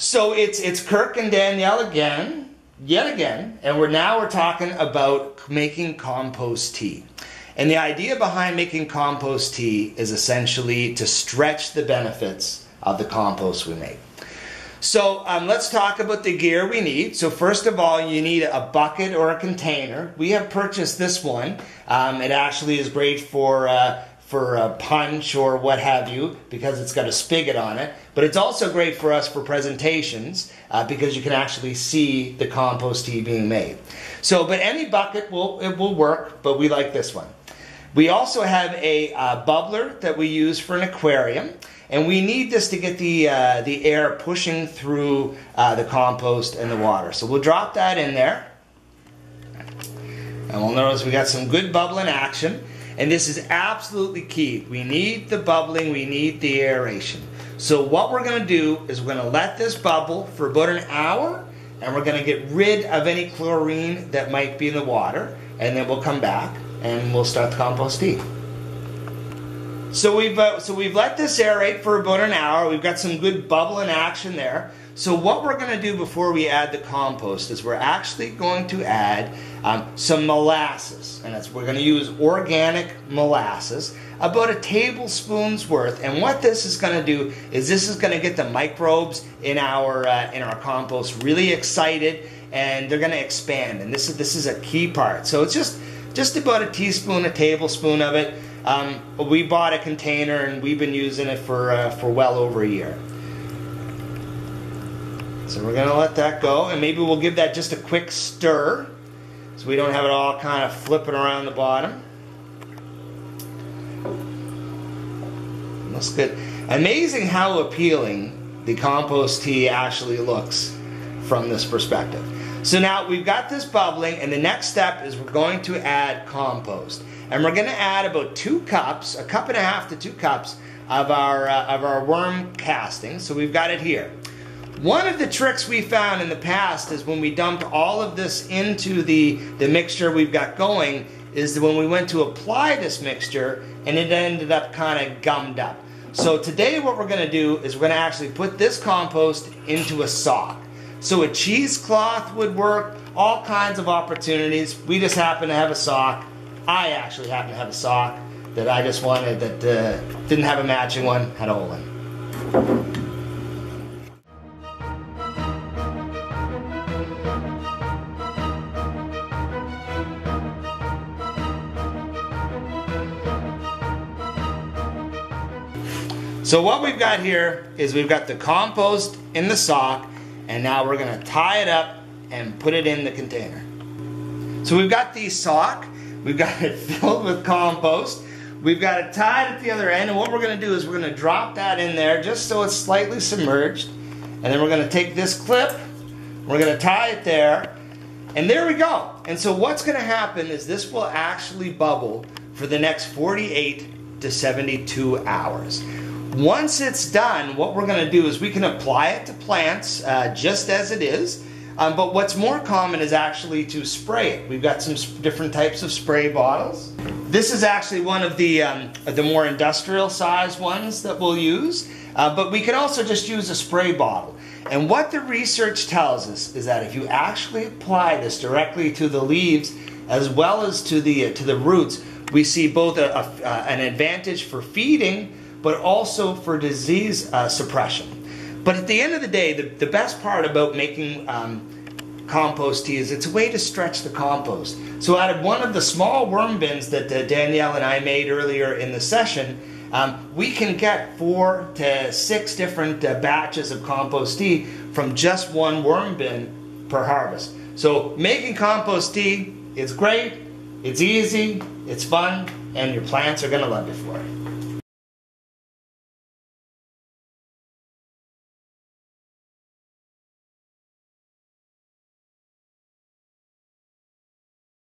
So it's Kirk and Danielle yet again, and we're talking about making compost tea. And the idea behind making compost tea is essentially to stretch the benefits of the compost we make. So let's talk about the gear we need. So first of all, you need a bucket or a container. We have purchased this one. It actually is great for a punch or what have you, because it's got a spigot on it. But it's also great for us for presentations because you can actually see the compost tea being made. So, but any bucket will work, but we like this one. We also have a bubbler that we use for an aquarium, and we need this to get the air pushing through the compost and the water. So we'll drop that in there, and we'll notice we got some good bubbling action. And this is absolutely key. We need the bubbling, we need the aeration. So what we're going to do is we're going to let this bubble for about an hour, and we're going to get rid of any chlorine that might be in the water, and then we'll come back and we'll start the compost tea. So we've let this aerate for about an hour. We've got some good bubbling action there. So what we're going to do before we add the compost is we're actually going to add some molasses, and we're going to use organic molasses, about a tablespoon's worth. And what this is going to do is this is going to get the microbes in our compost really excited, and they're going to expand. And this is a key part. So it's just about a teaspoon, a tablespoon of it. We bought a container and we've been using it for well over a year. So we're going to let that go, and maybe we'll give that just a quick stir so we don't have it all kind of flipping around the bottom. Looks good. Amazing how appealing the compost tea actually looks from this perspective. So now we've got this bubbling, and the next step is we're going to add compost. And we're going to add about 2 cups, a cup and a half to 2 cups of our worm casting. So we've got it here. One of the tricks we found in the past is when we dumped all of this into the mixture we've got going, is that when we went to apply this mixture, and it ended up kind of gummed up. So today what we're going to do is we're going to actually put this compost into a sock. So a cheesecloth would work, all kinds of opportunities. We just happen to have a sock. I actually happen to have a sock that I just wanted that didn't have a matching one, had a hole in. So what we've got here is we've got the compost in the sock, and now we're going to tie it up and put it in the container. So we've got the sock, we've got it filled with compost, we've got it tied at the other end, and what we're going to do is we're going to drop that in there just so it's slightly submerged, and then we're going to take this clip, we're going to tie it there, and there we go. And so what's going to happen is this will actually bubble for the next 48 to 72 hours. Once it's done, what we're going to do is we can apply it to plants just as it is, but what's more common is actually to spray it. We've got some different types of spray bottles. This is actually one of the more industrial size ones that we'll use, but we can also just use a spray bottle. And what the research tells us is that if you actually apply this directly to the leaves as well as to the roots, we see both an advantage for feeding, but also for disease suppression. But at the end of the day, the best part about making compost tea is it's a way to stretch the compost. So out of one of the small worm bins that Danielle and I made earlier in the session, we can get 4 to 6 different batches of compost tea from just one worm bin per harvest. So making compost tea, it's great, it's easy, it's fun, and your plants are going to love you for it.